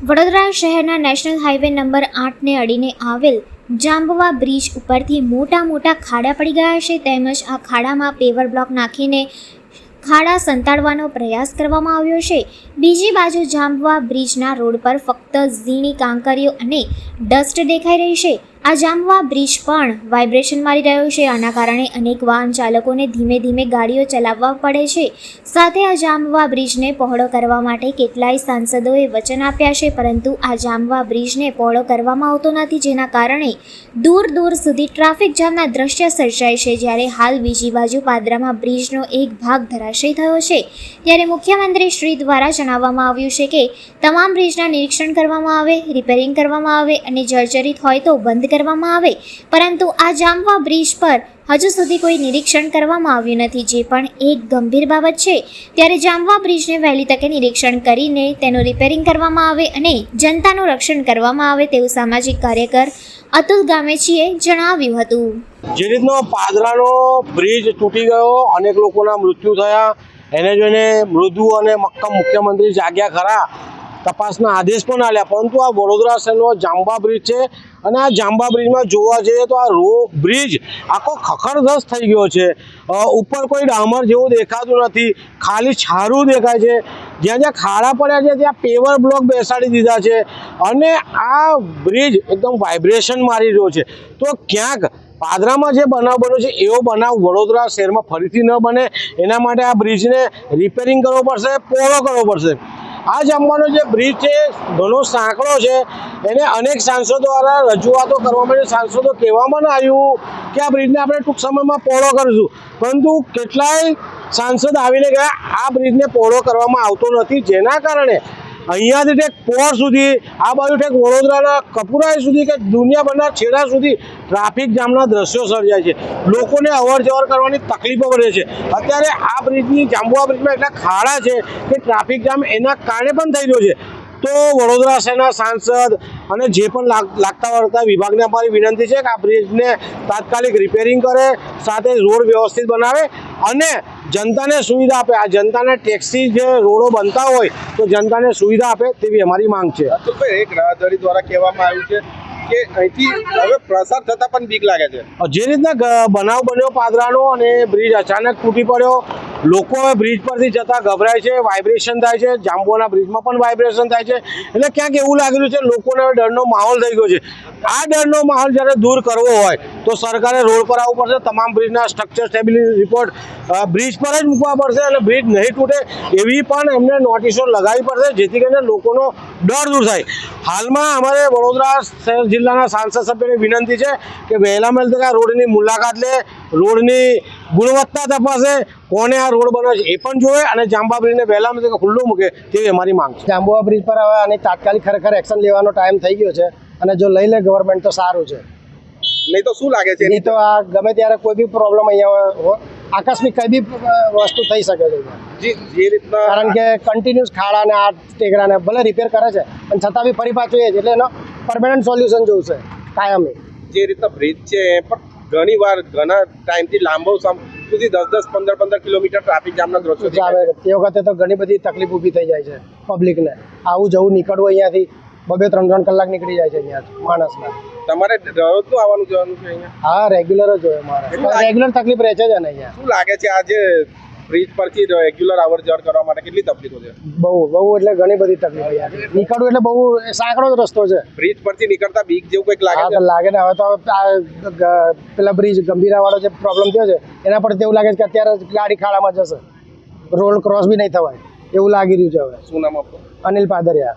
વડોદરા શહેરના national highway number 8ને અડીને આવેલ જાંબવા બ્રિજ ઉપરથી મોટા ખાડા પડી ગયા છે, તેમજ આ ખાડામાં પેવર બ્લોક નાખીને ખાડા સંતાડવાનો પ્રયાસ કરવામાં આવ્યો છે। બીજી બાજુ જાંબવા બ્રિજના રોડ પર ફક્ત ઝીણી કાંકરીઓ અને ડસ્ટ દેખાઈ રહી છે। આ જાંબવા બ્રિજ પણ વાઇબ્રેશન મારી રહ્યો છે। આના કારણે અનેક વાહન ચાલકોને ધીમે ગાડીઓ ચલાવવા પડે છે। સાથે આ જાંબવા બ્રિજને પહોળો કરવા માટે કેટલાય સાંસદોએ વચન આપ્યા છે, પરંતુ આ જાંબવા બ્રિજને પહોળો કરવામાં આવતો નથી, જેના કારણે દૂર સુધી ટ્રાફિક જામના દ્રશ્ય સર્જાય છે। જ્યારે હાલ બીજી બાજુ પાદરામાં બ્રિજનો એક ભાગ ધરાશયી થયો છે, ત્યારે મુખ્યમંત્રી શ્રી દ્વારા જણાવવામાં આવ્યું છે કે તમામ બ્રિજના નિરીક્ષણ કરવામાં આવે, રિપેરિંગ કરવામાં આવે અને જર્જરિત હોય તો બંધ કરવામાં આવે, પરંતુ આ જાંબવા બ્રિજ પર હજુ સુધી કોઈ નિરીક્ષણ કરવામાં આવ્યું નથી, જે પણ એક ગંભીર બાબત છે। ત્યારે જાંબવા બ્રિજને વહેલી તકે નિરીક્ષણ કરીને તેનું રિપેરિંગ કરવામાં આવે અને જનતાનું રક્ષણ કરવામાં આવે તેવું સામાજિક કાર્યકર અતુલ ગામેચીએ જણાવ્યું હતું। જે રીતનો પાદરાનો બ્રિજ તૂટી ગયો, અનેક લોકોના મૃત્યુ થયા, એને જોઈને મૃદુ અને મક્કમ મુખ્યમંત્રી જાગ્યા ખરા, તપાસના આદેશ પણ આપ્યા, પરંતુ આ વડોદરા શહેરનો જાંબવા બ્રિજ છે અને આ જાંબવા બ્રિજમાં જોવા જઈએ તો આ બ્રિજ આખો ખખડધજ થઈ ગયો છે। ઉપર કોઈ ડામર જેવું દેખાતું નથી, ખાલી છારું દેખાય છે। જ્યાં ખાડા પડ્યા છે ત્યાં પેવર બ્લોક બેસાડી દીધા છે અને આ બ્રિજ એકદમ વાઇબ્રેશન મારી રહ્યો છે। તો ક્યાંક પાદરામાં જે બનાવ બન્યો છે એવો બનાવ વડોદરા શહેરમાં ફરીથી ન બને, એના માટે આ બ્રિજને રિપેરિંગ કરવો પડશે, પહોળો કરવો પડશે। આ જાંબવાનો જે બ્રિજ છે ઘણો સાંકડો છે, એને અનેક સાંસદો દ્વારા રજૂઆતો કરવામાં આવી, સાંસદો કહેવામાં આવ્યું કે આ બ્રિજને આપણે ટૂંક સમયમાં પહોળો કરીશું, પરંતુ કેટલાય સાંસદ આવીને ગયા, આ બ્રિજને પહોળો કરવામાં આવતો નથી, જેના કારણે અહીંયાથી ઠેક પોર સુધી, આ બાજુ ઠેક વડોદરાના કપુરાઈ સુધી કે દુનિયાભરના છેડા સુધી ટ્રાફિક જામના દ્રશ્યો સર્જાય છે। લોકોને અવર જવર કરવાની તકલીફો પડે છે। અત્યારે આ બ્રિજની જાંબુઆ બ્રિજમાં એટલા ખાડા છે કે ટ્રાફિક જામ એના કારણે પણ થઈ રહ્યો છે। તો વડોદરા શહેરના સાંસદ અને જે પણ લાગતા વળગતા વિભાગને અમારી વિનંતી છે કે આ બ્રિજને તાત્કાલિક રિપેરિંગ કરે, સાથે રોડ વ્યવસ્થિત બનાવે અને જનતાને સુવિધા આપે। આ જનતાને ટેક્સી જે રોડો બનતા હોય તો જનતાને સુવિધા આપે તેવી અમારી માંગ છે। એક રાહદારી દ્વારા કહેવામાં આવ્યું છે કે અહીંથી હવે પ્રસાર થતા પણ બીક લાગે છે। જે રીતના બનાવ બન્યો પાદરાનો અને બ્રિજ અચાનક તૂટી પડ્યો, લોકો હવે બ્રિજ પરથી જતા ગભરાય છે, વાઇબ્રેશન થાય છે, જાંબુઆના બ્રિજમાં પણ વાઇબ્રેશન થાય છે, એટલે ક્યાંક એવું લાગી રહ્યું છે લોકોને હવે ડરનો માહોલ થઈ ગયો છે। આ ડરનો માહોલ જ્યારે દૂર કરવો હોય તો સરકારે રોડ પર આવવું પડશે, તમામ બ્રિજના સ્ટ્રક્ચર સ્ટેબિલિટી રિપોર્ટ બ્રિજ પર જ મૂકવા પડશે અને બ્રિજ નહીં તૂટે એવી પણ એમને નોટિસો લગાવવી પડશે, જેથી કરીને લોકોનો ડર દૂર થાય। હાલમાં અમારે વડોદરા શહેર જિલ્લાના સાંસદ સભ્યોને વિનંતી છે કે વહેલામાં વહેલી તકે આ રોડની મુલાકાત લે, રોડની ગુણવત્તા તપાસે, કોને આ રોડ બનાવે છે એ પણ જોવે અને જાંબવા બ્રિજને વહેલામાં તકે ખુલ્લો મૂકે તેવી અમારી માંગ છે। જાંબુઆ બ્રિજ પર હવે આની તાત્કાલિક ખરેખર એક્શન લેવાનો ટાઈમ થઈ ગયો છે અને જો લઈ લે ગવર્મેન્ટ તો સારું છે, નહીં તો શું લાગે છે? નહીં તો આ ગમે ત્યારે કોઈ બી પ્રોબ્લેમ અહીંયા આકસ્મિક કઈ બી વસ્તુ થઈ શકે છે, જે રીતના કારણ કે કન્ટિન્યુઅસ ખાડા ને આ ટેકરાને ભલે રિપેર કરે છે પણ છતાં બી ફરી પાછું એ જ, એટલે એનો પરમેનન્ટ સોલ્યુશન જોઈશે કાયમી। જે રીતના બ્રિજ છે પણ ઘણી વાર ઘણા ટાઈમથી લાંબો સુધી 10-15 કિલોમીટર ટ્રાફિક જામના દ્રશ્યો આવે તે વખતે તો ઘણી બધી તકલીફ ઊભી થઈ જાય છે પબ્લિકને, આવું જવું નીકળવું અહીંયાથી 2-3 કલાક નીકળી જાય છે અહીંયા માણસને। તમારે રોજનું આવવાનું જવાનું છે અહીંયા? હા, રેગ્યુલર જ હોય મારે, રેગ્યુલર તકલીફ રહે છે જ ને અહીંયા। શું લાગે છે આજે બ્રિજ પરથી રેગ્યુલર અવર જવર કરવા માટે કેટલી તકલીફો છે? બહુ એટલે ઘણી બધી તકલીફ અહીંયા નીકળવું એટલે બહુ સાંકડો જ રસ્તો છે। બ્રિજ પરથી નીકળતા બીક જેવું કંઈક લાગે છે? લાગે ને, હવે તો પેલા બ્રિજ ગંભીરા વાળો જે પ્રોબ્લેમ થયો છે એના પર એવું લાગે છે કે અત્યારે ગાડી ખાડામાં જશે, રોડ ક્રોસ બી નહીં થવાય એવું લાગી રહ્યું છે હવે। શું નામ આપો? અનિલ પાદરિયા।